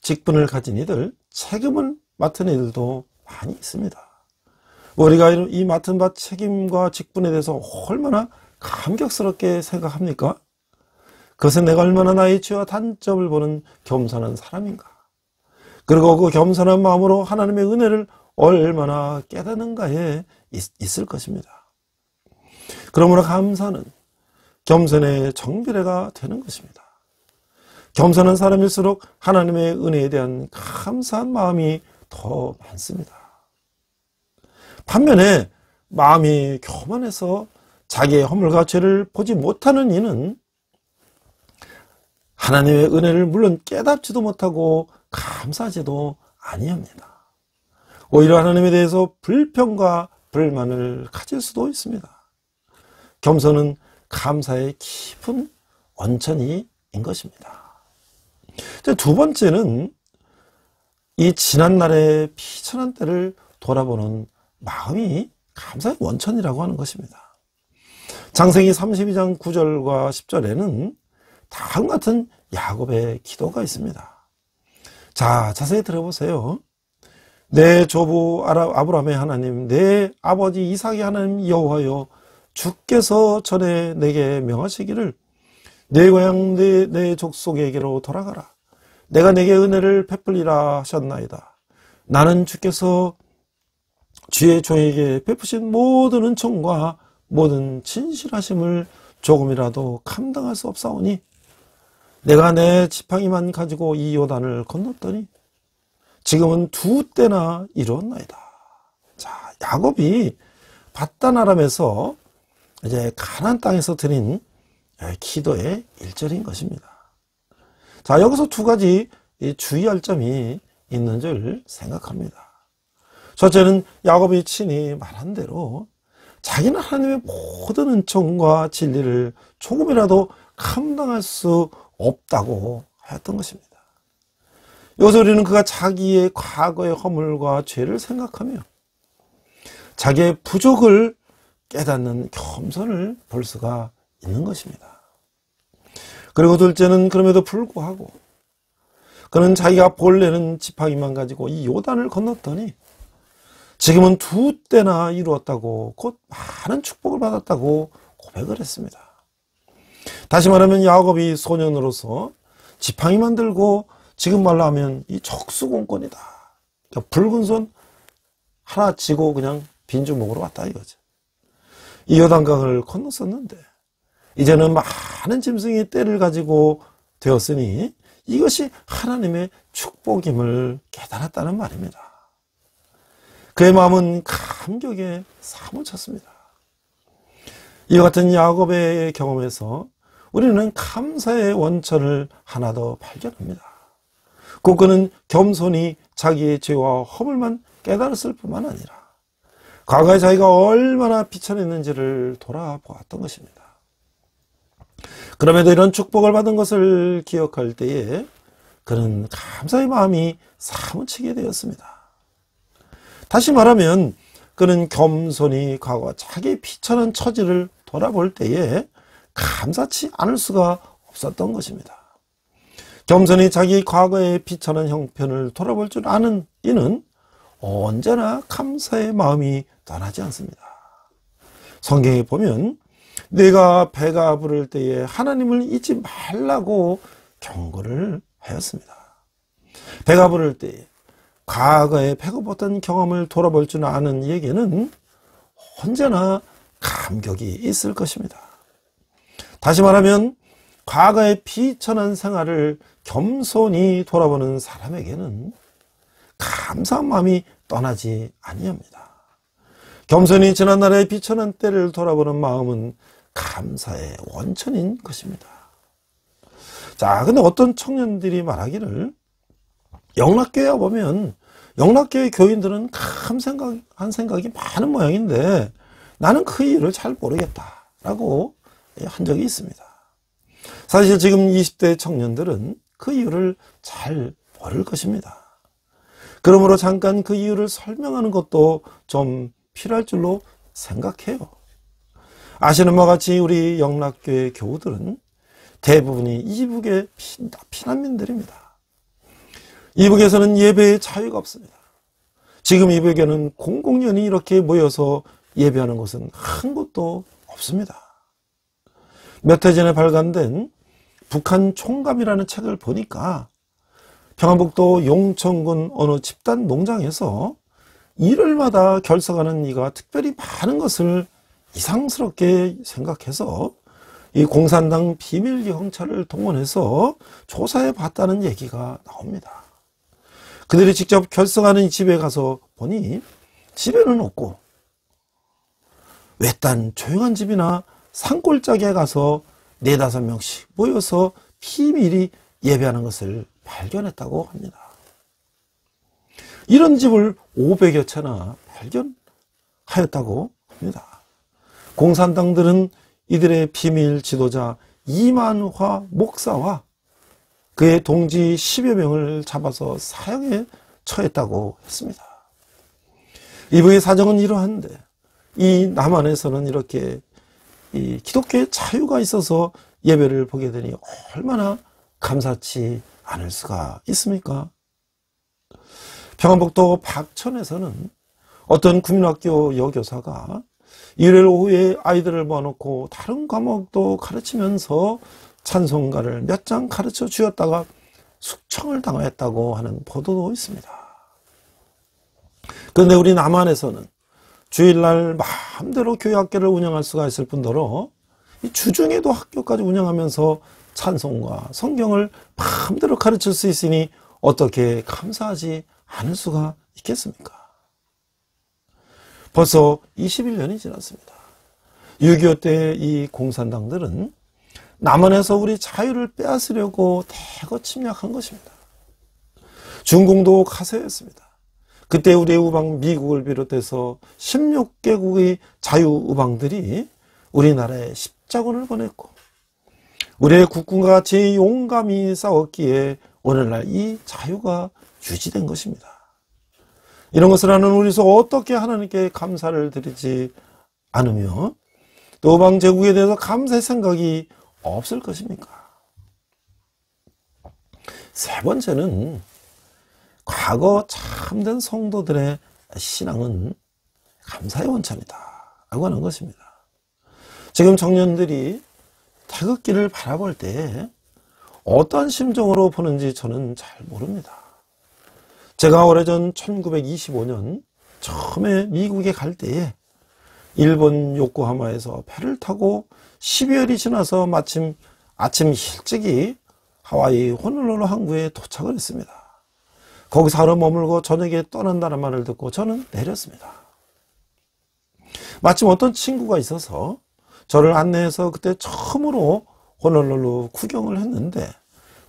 직분을 가진 이들, 책임을 맡은 이들도 많이 있습니다. 우리가 이 맡은 바 책임과 직분에 대해서 얼마나 감격스럽게 생각합니까? 그것은 내가 얼마나 나의 죄와 단점을 보는 겸손한 사람인가? 그리고 그 겸손한 마음으로 하나님의 은혜를 얼마나 깨닫는가에 있을 것입니다. 그러므로 감사는 겸손의 정비례가 되는 것입니다. 겸손한 사람일수록 하나님의 은혜에 대한 감사한 마음이 더 많습니다. 반면에 마음이 교만해서 자기의 허물과 죄를 보지 못하는 이는 하나님의 은혜를 물론 깨닫지도 못하고 감사하지도 아니합니다. 오히려 하나님에 대해서 불평과 불만을 가질 수도 있습니다. 겸손은 감사의 깊은 원천인 것입니다. 두 번째는 이 지난날의 비천한 때를 돌아보는 마음이 감사의 원천이라고 하는 것입니다. 창세기 32장 9절과 10절에는 다음 같은 야곱의 기도가 있습니다. 자, 자세히 들어보세요. 내 조부 아브라함의 하나님, 내 아버지 이삭의 하나님 여호와여, 주께서 전에 내게 명하시기를 내 고향 내 족속에게로 돌아가라. 내가 내게 은혜를 베풀리라 하셨나이다. 나는 주께서 주의 종에게 베푸신 모든 은총과 모든 진실하심을 조금이라도 감당할 수 없사오니 내가 내 지팡이만 가지고 이 요단을 건넜더니 지금은 2때나 이루었나이다. 자, 야곱이 밧단 아람에서 이제 가나안 땅에서 드린 기도의 1절인 것입니다. 자, 여기서 2가지 주의할 점이 있는 줄 생각합니다. 첫째는 야곱이 친히 말한 대로 자기는 하나님의 모든 은총과 진리를 조금이라도 감당할 수 없다고 하였던 것입니다. 여기서 우리는 그가 자기의 과거의 허물과 죄를 생각하며 자기의 부족을 깨닫는 겸손을 볼 수가 있는 것입니다. 그리고 둘째는 그럼에도 불구하고 그는 자기가 본래는 지팡이만 가지고 이 요단을 건넜더니 지금은 2때나 이루었다고, 곧 많은 축복을 받았다고 고백을 했습니다. 다시 말하면 야곱이 소년으로서 지팡이만 들고 지금 말로 하면 이 적수공권이다. 그러니까 붉은 손 하나 쥐고 그냥 빈주먹으로 왔다 이거죠. 이 요단강을 건넜었는데 이제는 많은 짐승의 떼를 가지고 되었으니 이것이 하나님의 축복임을 깨달았다는 말입니다. 그의 마음은 감격에 사무쳤습니다. 이와 같은 야곱의 경험에서 우리는 감사의 원천을 하나 더 발견합니다. 곧 그는 겸손히 자기의 죄와 허물만 깨달았을 뿐만 아니라 과거에 자기가 얼마나 비천했는지를 돌아보았던 것입니다. 그럼에도 이런 축복을 받은 것을 기억할 때에 그는 감사의 마음이 사무치게 되었습니다. 다시 말하면 그는 겸손히 과거 자기의 비천한 처지를 돌아볼 때에 감사치 않을 수가 없었던 것입니다. 겸손히 자기 과거의 비천한 형편을 돌아볼 줄 아는 이는 언제나 감사의 마음이 떠나지 않습니다. 성경에 보면 내가 배가 부를 때에 하나님을 잊지 말라고 경고를 하였습니다. 배가 부를 때에 과거에 배고팠던 경험을 돌아볼 줄 아는 이에게는 언제나 감격이 있을 것입니다. 다시 말하면 과거의 비천한 생활을 겸손히 돌아보는 사람에게는 감사한 마음이 떠나지 아니합니다. 겸손히 지난날의 비천한 때를 돌아보는 마음은 감사의 원천인 것입니다. 자, 근데 어떤 청년들이 말하기를 영락교회에 보면 영락교회 교인들은 한 생각이 많은 모양인데 나는 그 이유를 잘 모르겠다라고 한 적이 있습니다. 사실 지금 20대 청년들은 그 이유를 잘 모를 것입니다. 그러므로 잠깐 그 이유를 설명하는 것도 좀 필요할 줄로 생각해요. 아시는 바와 같이 우리 영락교회 교우들은 대부분이 이북의 피난민들입니다. 이북에서는 예배의 자유가 없습니다. 지금 이북에는 공공연히 이렇게 모여서 예배하는 곳은 한 곳도 없습니다. 몇 해 전에 발간된 북한 총감이라는 책을 보니까 평안북도 용천군 어느 집단 농장에서 일요일마다 결석하는 이가 특별히 많은 것을 이상스럽게 생각해서 이 공산당 비밀 경찰을 동원해서 조사해 봤다는 얘기가 나옵니다. 그들이 직접 결석하는 집에 가서 보니 집에는 없고 외딴 조용한 집이나 산골짜기에 가서 4-5명씩 모여서 비밀히 예배하는 것을 발견했다고 합니다. 이런 집을 500여 채나 발견하였다고 합니다. 공산당들은 이들의 비밀 지도자 이만화 목사와 그의 동지 10여 명을 잡아서 사형에 처했다고 했습니다. 이북의 사정은 이러한데 이 남한에서는 이렇게 이 기독교의 자유가 있어서 예배를 보게 되니 얼마나 감사치 않을 수가 있습니까? 평안북도 박천에서는 어떤 국민학교 여교사가 일요일 오후에 아이들을 모아놓고 다른 과목도 가르치면서 찬송가를 몇 장 가르쳐 주었다가 숙청을 당했다고 하는 보도도 있습니다. 그런데 우리 남한에서는 주일날 마음대로 교회학교를 운영할 수가 있을 뿐더러 주중에도 학교까지 운영하면서 찬송과 성경을 마음대로 가르칠 수 있으니 어떻게 감사하지 않을 수가 있겠습니까? 벌써 21년이 지났습니다. 6.25 때 이 공산당들은 남한에서 우리 자유를 빼앗으려고 대거 침략한 것입니다. 중공도 가세했습니다. 그때 우리의 우방 미국을 비롯해서 16개국의 자유우방들이 우리나라에 십자군을 보냈고 우리의 국군과 같이 용감히 싸웠기에 오늘날 이 자유가 유지된 것입니다. 이런 것을 하는 우리서 어떻게 하나님께 감사를 드리지 않으며 또 우방 제국에 대해서 감사의 생각이 없을 것입니까? 세 번째는 과거 참된 성도들의 신앙은 감사의 원천이다 라고 하는 것입니다. 지금 청년들이 태극기를 바라볼 때 어떤 심정으로 보는지 저는 잘 모릅니다. 제가 오래전 1925년 처음에 미국에 갈 때에 일본 요코하마에서 배를 타고 12월이 지나서 마침 아침 일찍이 하와이 호놀룰루 항구에 도착을 했습니다. 거기서 하루 머물고 저녁에 떠난다는 말을 듣고 저는 내렸습니다. 마침 어떤 친구가 있어서 저를 안내해서 그때 처음으로 호놀룰루 구경을 했는데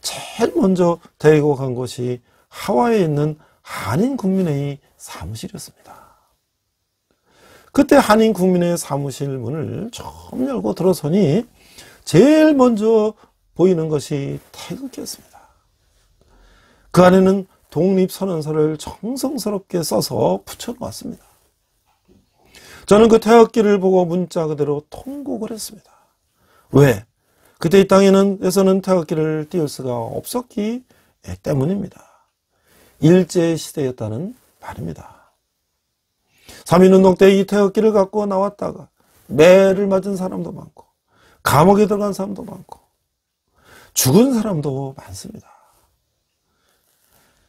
제일 먼저 데리고 간 곳이 하와이에 있는 한인국민회의 사무실이었습니다. 그때 한인국민회의 사무실 문을 처음 열고 들어서니 제일 먼저 보이는 것이 태극기였습니다. 그 안에는 독립선언서를 정성스럽게 써서 붙여놓았습니다. 저는 그 태극기를 보고 문자 그대로 통곡을 했습니다. 왜? 그때 이 땅에서는 태극기를 띄울 수가 없었기 때문입니다. 일제시대였다는 말입니다. 3.1운동 때 이 태극기를 갖고 나왔다가 매를 맞은 사람도 많고 감옥에 들어간 사람도 많고 죽은 사람도 많습니다.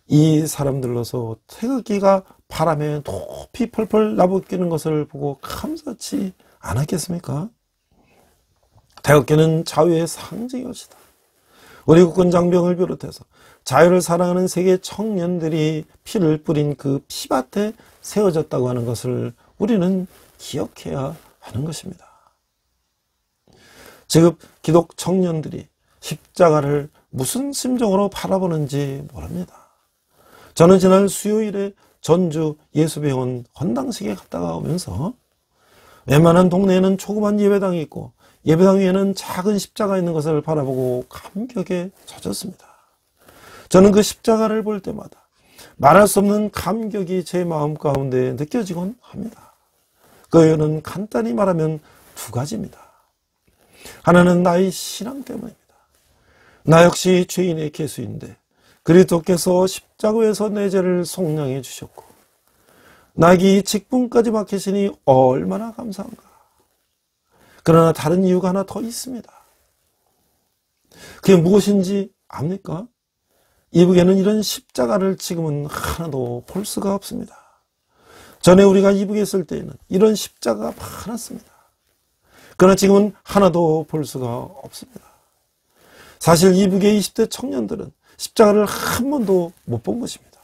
이 사람들로서 태극기가 바람에 높이 펄펄 나부끼는 것을 보고 감사치 않았겠습니까? 태극기는 자유의 상징이었다. 우리 국군 장병을 비롯해서 자유를 사랑하는 세계 청년들이 피를 뿌린 그 피밭에 세워졌다고 하는 것을 우리는 기억해야 하는 것입니다. 지금 기독 청년들이 십자가를 무슨 심정으로 바라보는지 모릅니다. 저는 지난 수요일에 전주 예수병원 헌당식에 갔다가 오면서 웬만한 동네에는 조그만 예배당이 있고 예배당 위에는 작은 십자가 있는 것을 바라보고 감격에 젖었습니다. 저는 그 십자가를 볼 때마다 말할 수 없는 감격이 제 마음 가운데 느껴지곤 합니다. 그 이유는 간단히 말하면 두 가지입니다. 하나는 나의 신앙 때문입니다. 나 역시 죄인의 개수인데 그리스도께서 십자가에서 내 죄를 속량해 주셨고 나에게 이 직분까지 맡기시니 얼마나 감사한가. 그러나 다른 이유가 하나 더 있습니다. 그게 무엇인지 압니까? 이북에는 이런 십자가를 지금은 하나도 볼 수가 없습니다. 전에 우리가 이북에 있을 때에는 이런 십자가가 많았습니다. 그러나 지금은 하나도 볼 수가 없습니다. 사실 이북의 20대 청년들은 십자가를 한 번도 못 본 것입니다.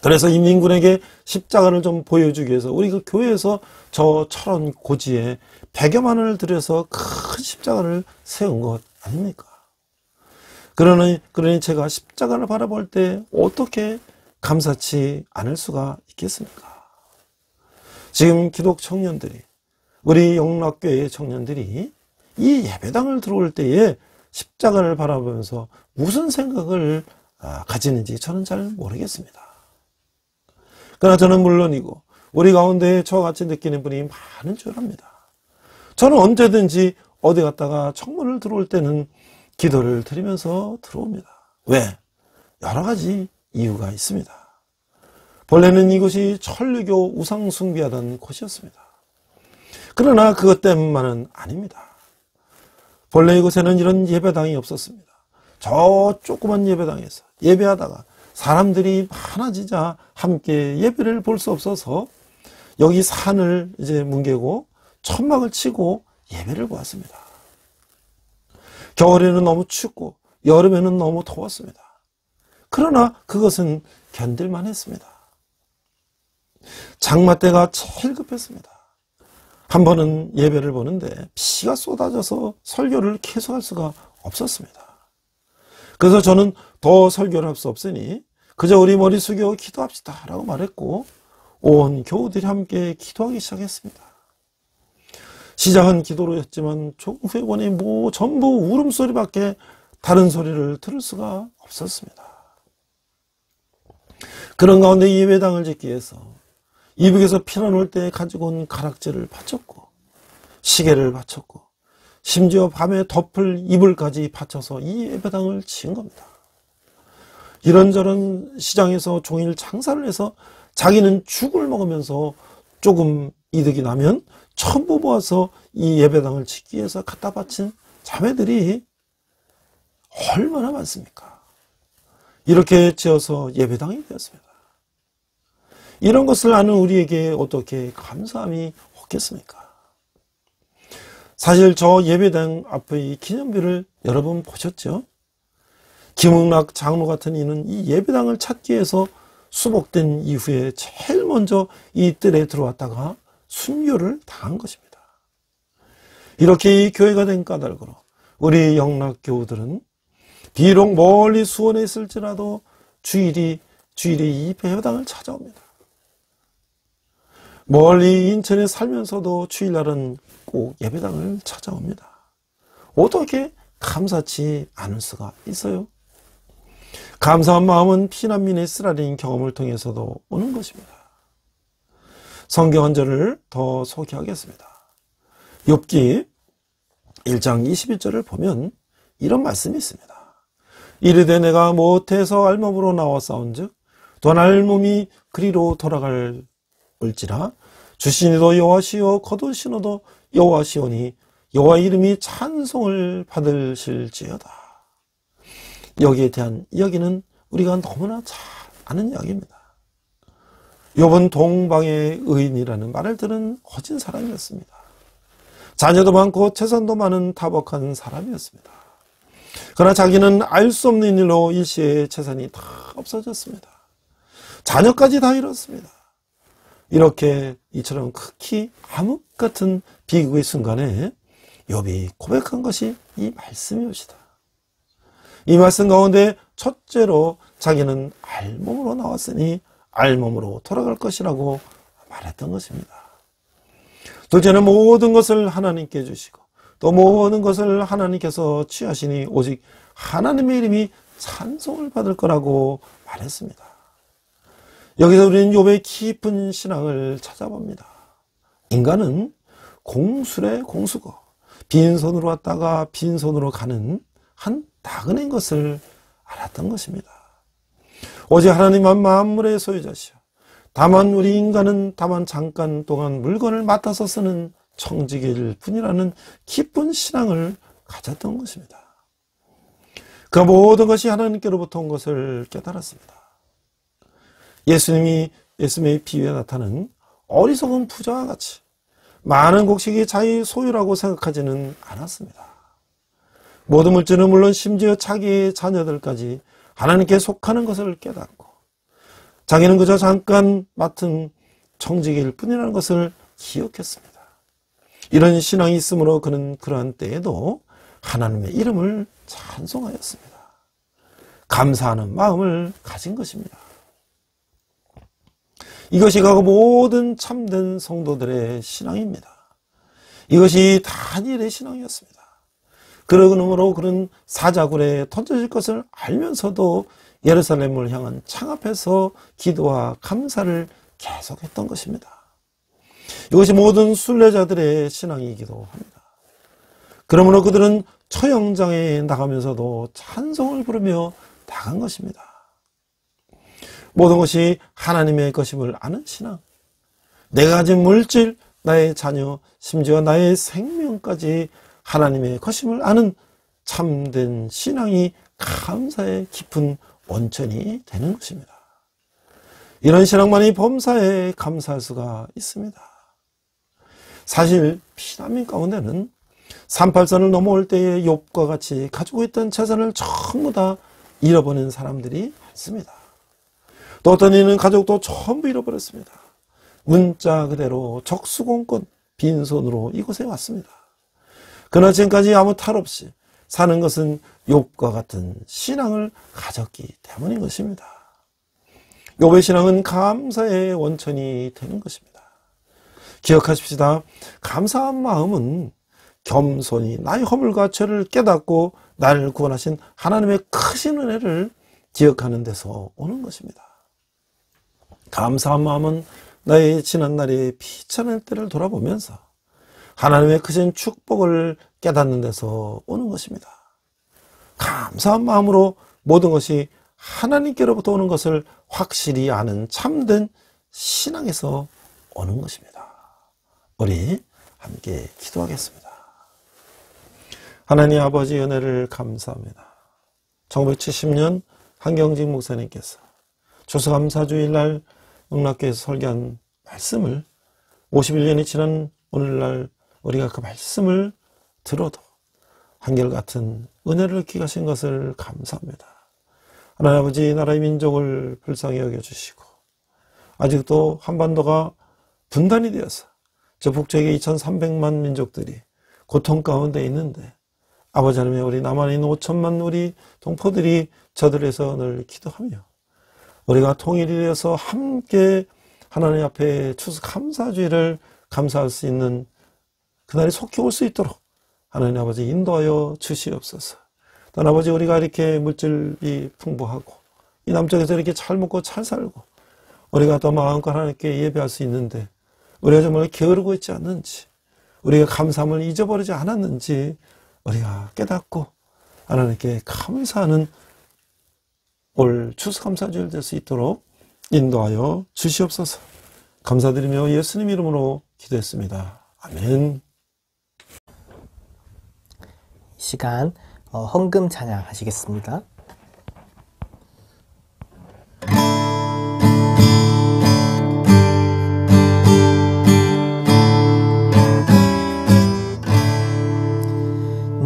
그래서 인민군에게 십자가를 좀 보여주기 위해서 우리 그 교회에서 저 철원 고지에 100여만 원을 들여서 큰 십자가를 세운 것 아닙니까? 그러니 제가 십자가를 바라볼 때 어떻게 감사치 않을 수가 있겠습니까? 지금 기독 청년들이, 우리 영락교회의 청년들이 이 예배당을 들어올 때에 십자가를 바라보면서 무슨 생각을 가지는지 저는 잘 모르겠습니다. 그러나 저는 물론이고 우리 가운데 저와 같이 느끼는 분이 많은 줄 압니다. 저는 언제든지 어디 갔다가 청문을 들어올 때는 기도를 드리면서 들어옵니다. 왜? 여러 가지 이유가 있습니다. 본래는 이곳이 천류교 우상 숭배하던 곳이었습니다. 그러나 그것 때문만은 아닙니다. 본래 이곳에는 이런 예배당이 없었습니다. 저 조그만 예배당에서 예배하다가 사람들이 많아지자 함께 예배를 볼 수 없어서 여기 산을 이제 뭉개고 천막을 치고 예배를 보았습니다. 겨울에는 너무 춥고 여름에는 너무 더웠습니다. 그러나 그것은 견딜만 했습니다. 장마 때가 제일 급했습니다. 한 번은 예배를 보는데 비가 쏟아져서 설교를 계속할 수가 없었습니다. 그래서 저는 더 설교를 할 수 없으니 그저 우리 머리 숙여 기도합시다 라고 말했고 온 교우들이 함께 기도하기 시작했습니다. 시작은 기도로 했지만 조금 후에 보니 전부 울음소리밖에 다른 소리를 들을 수가 없었습니다. 그런 가운데 예배당을 짓기 위해서 이북에서 피난 올 때 가지고 온 가락지를 바쳤고 시계를 바쳤고 심지어 밤에 덮을 이불까지 바쳐서 이 예배당을 지은 겁니다. 이런저런 시장에서 종일 장사를 해서 자기는 죽을 먹으면서 조금 이득이 나면 전부 모아서 이 예배당을 짓기 위해서 갖다 바친 자매들이 얼마나 많습니까? 이렇게 지어서 예배당이 되었습니다. 이런 것을 아는 우리에게 어떻게 감사함이 없겠습니까? 사실 저 예배당 앞의 기념비를 여러분 보셨죠? 김응락 장로 같은 이는 이 예배당을 찾기 위해서 수복된 이후에 제일 먼저 이 뜰에 들어왔다가 순교를 당한 것입니다. 이렇게 이 교회가 된 까닭으로 우리 영락 교우들은 비록 멀리 수원에 있을지라도 주일이 이 예배당을 찾아옵니다. 멀리 인천에 살면서도 주일날은 꼭 예배당을 찾아옵니다. 어떻게 감사치 않을 수가 있어요? 감사한 마음은 피난민의 쓰라린 경험을 통해서도 오는 것입니다. 성경 한 절을 더 소개하겠습니다. 욥기 1장 21절을 보면 이런 말씀이 있습니다. 이르되 내가 못해서 알몸으로 나와 싸운즉 또 알몸이 그리로 돌아갈지라 주시니도 여호와시요 거두시노도 여호와시오니 여호와 이름이 찬송을 받으실지어다. 여기에 대한 이야기는 우리가 너무나 잘 아는 이야기입니다. 욥은 동방의 의인이라는 말을 들은 거진 사람이었습니다. 자녀도 많고 재산도 많은 타복한 사람이었습니다. 그러나 자기는 알 수 없는 일로 일시에 재산이 다 없어졌습니다. 자녀까지 다 잃었습니다. 이렇게 이처럼 극히 암흑 같은 비극의 순간에 욥이 고백한 것이 이 말씀이옵시다. 이 말씀 가운데 첫째로 자기는 알몸으로 나왔으니 알몸으로 돌아갈 것이라고 말했던 것입니다. 둘째는 모든 것을 하나님께 주시고 또 모든 것을 하나님께서 취하시니 오직 하나님의 이름이 찬송을 받을 거라고 말했습니다. 여기서 우리는 욥의 깊은 신앙을 찾아봅니다. 인간은 공술의 공수고 빈손으로 왔다가 빈손으로 가는 한 나그네인 것을 알았던 것입니다. 오직 하나님만 만물의 소유자시오. 다만 우리 인간은 다만 잠깐 동안 물건을 맡아서 쓰는 청지기일 뿐이라는 깊은 신앙을 가졌던 것입니다. 그 모든 것이 하나님께로부터 온 것을 깨달았습니다. 예수님의 비유에 나타난 어리석은 부자와 같이 많은 곡식이 자기 소유라고 생각하지는 않았습니다. 모든 물질은 물론 심지어 자기의 자녀들까지 하나님께 속하는 것을 깨닫고 자기는 그저 잠깐 맡은 청지기일 뿐이라는 것을 기억했습니다. 이런 신앙이 있으므로 그는 그러한 때에도 하나님의 이름을 찬송하였습니다. 감사하는 마음을 가진 것입니다. 이것이 과거 모든 참된 성도들의 신앙입니다. 이것이 다니엘의 신앙이었습니다. 그러므로 그는 사자굴에 던져질 것을 알면서도 예루살렘을 향한 창 앞에서 기도와 감사를 계속했던 것입니다. 이것이 모든 순례자들의 신앙이기도 합니다. 그러므로 그들은 처형장에 나가면서도 찬송을 부르며 나간 것입니다. 모든 것이 하나님의 것임을 아는 신앙, 내가 가진 물질, 나의 자녀, 심지어 나의 생명까지 하나님의 것임을 아는 참된 신앙이 감사의 깊은 원천이 되는 것입니다. 이런 신앙만이 범사에 감사할 수가 있습니다. 사실 피난민 가운데는 38선을 넘어올 때의 욥과 같이 가지고 있던 재산을 전부 다 잃어버린 사람들이 많습니다. 또 어떤 이는 가족도 전부 잃어버렸습니다. 문자 그대로 적수공권 빈손으로 이곳에 왔습니다. 그러나 지금까지 아무 탈 없이 사는 것은 욥과 같은 신앙을 가졌기 때문인 것입니다. 욥의 신앙은 감사의 원천이 되는 것입니다. 기억하십시다. 감사한 마음은 겸손히 나의 허물과 죄를 깨닫고 나를 구원하신 하나님의 크신 은혜를 기억하는 데서 오는 것입니다. 감사한 마음은 나의 지난날의 비천할 때를 돌아보면서 하나님의 크신 축복을 깨닫는 데서 오는 것입니다. 감사한 마음으로 모든 것이 하나님께로부터 오는 것을 확실히 아는 참된 신앙에서 오는 것입니다. 우리 함께 기도하겠습니다. 하나님 아버지 은혜를 감사합니다. 1970년 한경직 목사님께서 추수감사주일날 영락교에서 설교한 말씀을 51년이 지난 오늘날 우리가 그 말씀을 들어도 한결같은 은혜를 기하신 것을 감사합니다. 하나님 아버지 나라의 민족을 불쌍히 여겨주시고 아직도 한반도가 분단이 되어서 저 북쪽에 2300만 민족들이 고통 가운데 있는데 아버지 하나님 우리 남한에 있는 5천만 우리 동포들이 저들에서 늘 기도하며 우리가 통일이 되어서 함께 하나님 앞에 추수감사주의를 감사할 수 있는 그날이 속히 올 수 있도록 하나님 아버지 인도하여 주시옵소서. 또한 아버지 우리가 이렇게 물질이 풍부하고 이 남쪽에서 이렇게 잘 먹고 잘 살고 우리가 더 마음껏 하나님께 예배할 수 있는데 우리가 정말 게으르고 있지 않는지 우리가 감사함을 잊어버리지 않았는지 우리가 깨닫고 하나님께 감사하는 올 추수감사주일 될 수 있도록 인도하여 주시옵소서. 감사드리며 예수님 이름으로 기도했습니다. 아멘. 시간 헌금 찬양 하시겠습니다.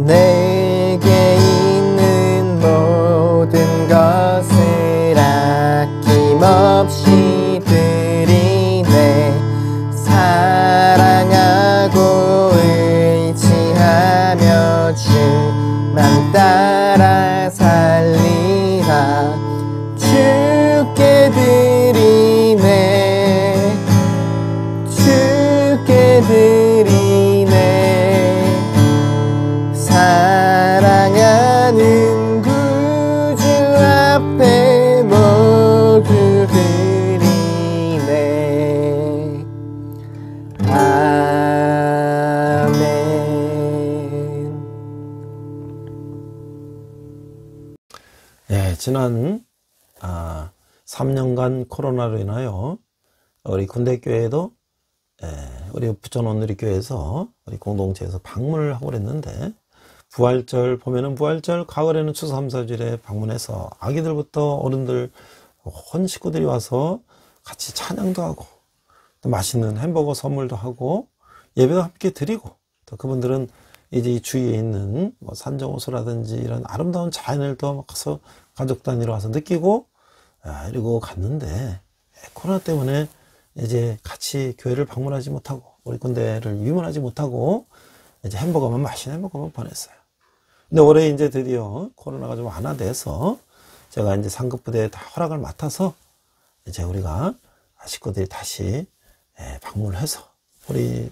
내게 있는 모든 것을 아낌없이 드리네. 사랑하고 의지하며 주만 따라 살리라. 주께 드리네. 주께 드리네. 사랑하는 구주 앞에 모두 드리네. 아멘. 네, 지난 3년간 코로나로 인하여 우리 군대교회도 우리 부천 온누리교회에서 우리 공동체에서 방문을 하고 그랬는데 부활절 보면은 부활절 가을에는 추수감사주일에 방문해서 아기들부터 어른들 온 식구들이 와서 같이 찬양도 하고 또 맛있는 햄버거 선물도 하고 예배도 함께 드리고 또 그분들은 이제 이 주위에 있는 뭐 산정호수라든지 이런 아름다운 자연을 또 가서 가족 단위로 와서 느끼고 이러고 갔는데 코로나 때문에 이제 같이 교회를 방문하지 못하고 우리 군대를 위문하지 못하고 이제 햄버거만 맛있는 햄버거만 보냈어요. 근데 올해 이제 드디어 코로나가 좀 완화돼서 제가 이제 상급부대에 다 허락을 맡아서 이제 우리가 식구들이 다시 방문을 해서 우리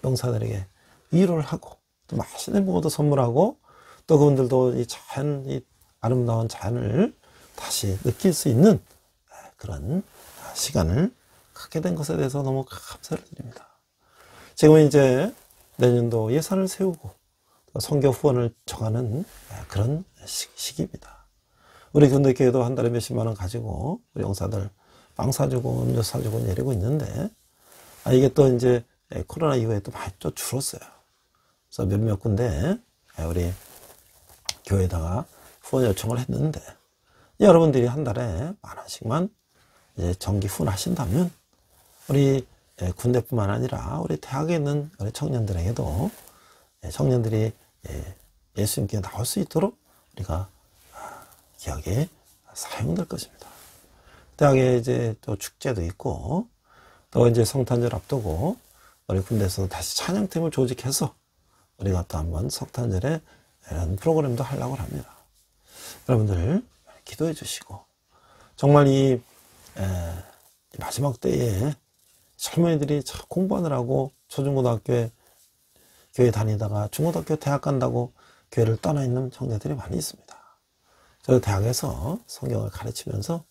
병사들에게 위로를 하고 또 맛있는 햄버거도 선물하고 또 그분들도 이 자연, 이 아름다운 자연을 다시 느낄 수 있는 그런 시간을 갖게 된 것에 대해서 너무 감사를 드립니다. 지금은 이제 내년도 예산을 세우고 선교 후원을 정하는 그런 시기입니다. 우리 근대교회도 한 달에 몇십만 원 가지고 우리 영사들 빵 사주고 음료 사주고 내리고 있는데, 이게 또 이제 코로나 이후에 또 많이 또 줄었어요. 그래서 몇몇 군데 우리 교회에다가 후원 요청을 했는데, 여러분들이 한 달에 10,000원씩만 이제 정기 후원하신다면 우리 군대뿐만 아니라 우리 대학에 있는 우리 청년들에게도 청년들이 예수님께 나올 수 있도록 우리가 기억에 사용될 것입니다. 대학에 이제 또 축제도 있고, 또 이제 성탄절 앞두고 우리 군대에서 다시 찬양팀을 조직해서 우리가 또 한번 성탄절에 이런 프로그램도 하려고 합니다. 여러분들 기도해 주시고, 정말 이 마지막 때에 젊은이들이 참 공부하느라고 초중고등학교에 교회 다니다가 중고등학교 대학 간다고 교회를 떠나 있는 청년들이 많이 있습니다. 저희 대학에서 성경을 가르치면서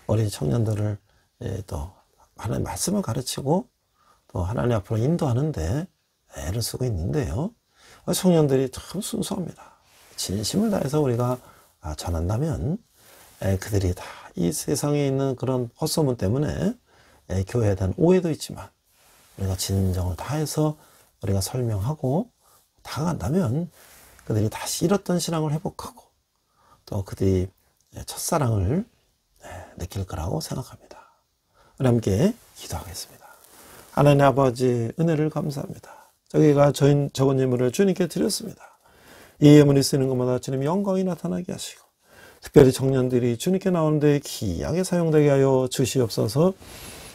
어린 청년들을 또 하나님의 말씀을 가르치고 또 하나님 앞으로 인도하는데 애를 쓰고 있는데요. 청년들이 참 순수합니다. 진심을 다해서 우리가 전한다면 그들이 다 이 세상에 있는 그런 헛소문 때문에 교회에 대한 오해도 있지만 우리가 진정을 다해서 우리가 설명하고 다가간다면 그들이 다시 잃었던 신앙을 회복하고 또 그들이 첫사랑을 느낄 거라고 생각합니다. 우리 함께 기도하겠습니다. 하나님 아버지, 은혜를 감사합니다. 저희가 적은 예물을 주님께 드렸습니다. 이 예물이 쓰는 것마다 주님의 영광이 나타나게 하시고, 특별히 청년들이 주님께 나오는데 귀하게 사용되게 하여 주시옵소서.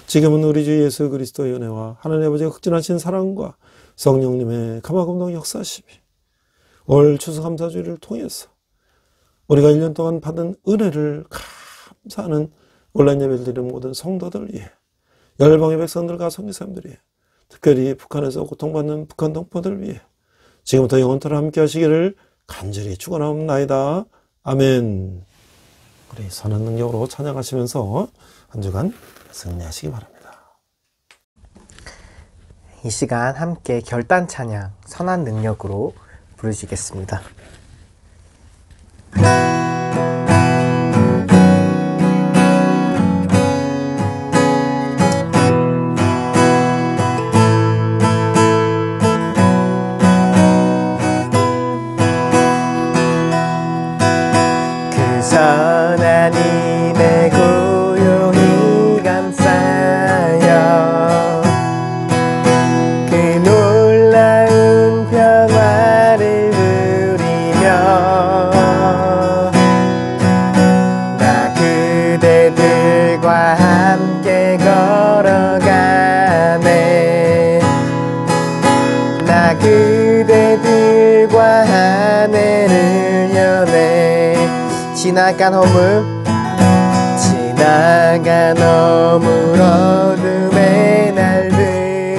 지금은 우리 주 예수 그리스도의 은혜와 하나님 아버지의 극진하신 사랑과 성령님의 감화감동 역사심이 올 추수감사주의를 통해서 우리가 1년 동안 받은 은혜를 감사하는 온라인 예배를 드리는 모든 성도들 위해, 열방의 백성들과 성리사람들 위해, 특별히 북한에서 고통받는 북한 동포들 위해 지금부터 영원토록 함께 하시기를 간절히 축원하옵나이다. 아멘. 우리 선한 능력으로 찬양하시면서 한 주간 승리하시기 바랍니다. 이 시간 함께 결단 찬양 선한 능력으로 부르시겠습니다. 선한 힘에 고요히 감싸여 그 놀라운 평화를 누리며 나 그대들과 함께 걸어가네. 나 그대들과 한 해를 여네. 지나간 어물 어둠의 날들이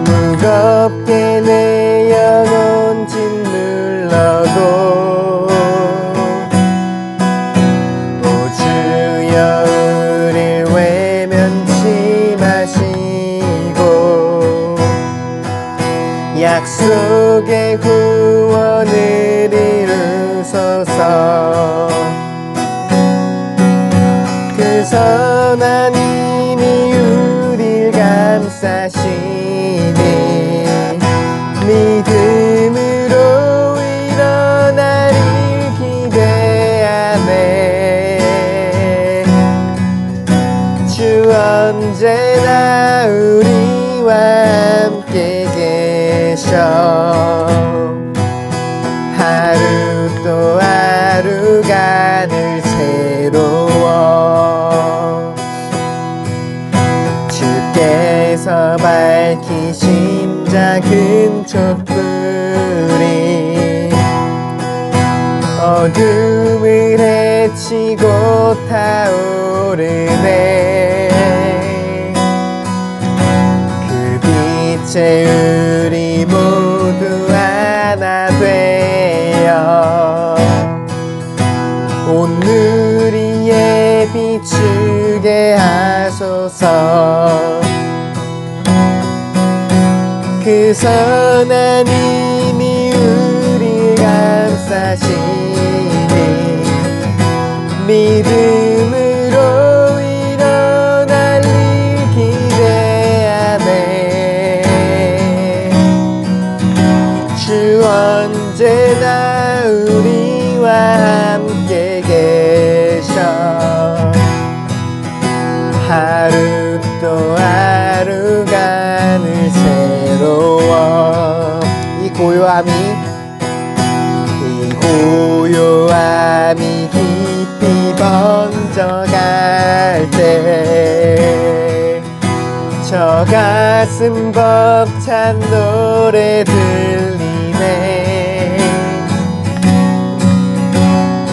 무겁게 내 영혼 짓눌러도 오 주여 우릴 외면치 마시고 약속의 구원을 이루소서. 그 선한 힘이 우릴 감싸시니 믿음으로 일어나를 기대하네. 주 언제나 우리와 함께 계셔. 하루 또 하루가 늘 새로워. 주께서 밝히신 작은 촛불이 어둠을 헤치고 타오르네. 그 빛에 우리 모두 하나 되어 오늘 위에 비추게 하소서. 그 선한 힘이 우리 감싸시니 믿음으로 일어날 일 기대하네. 주 언제나 우리와 함께 계셔. 하루 또 하루가 늘 새로워. 이 고요함이 깊이 번져갈 때 저 가슴 벅찬 노래 들리네.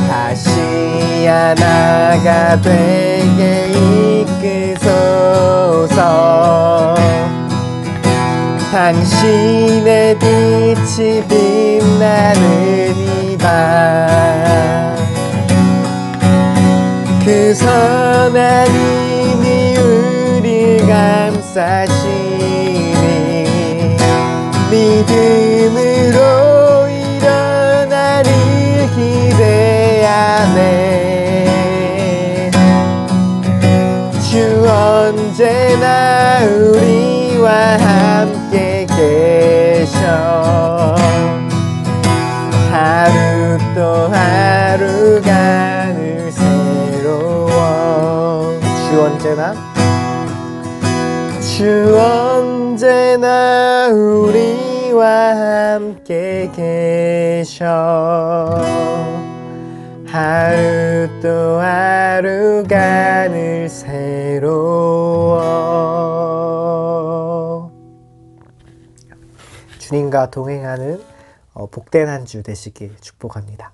다시 하나가 되게 이끄소서. 당신의 빛이 빛나는 이 밤 그 선한 힘이 우릴 감싸시니 믿음으로 일어날 일 기대하네. 주 언제나 우리와 함께 계셔. 하루 또 하루가 늘 새로워. 주 언제나 우리와 함께 계셔. 하루 또 하루가 늘 새로워. 주님과 동행하는 복된 한 주 되시길 축복합니다.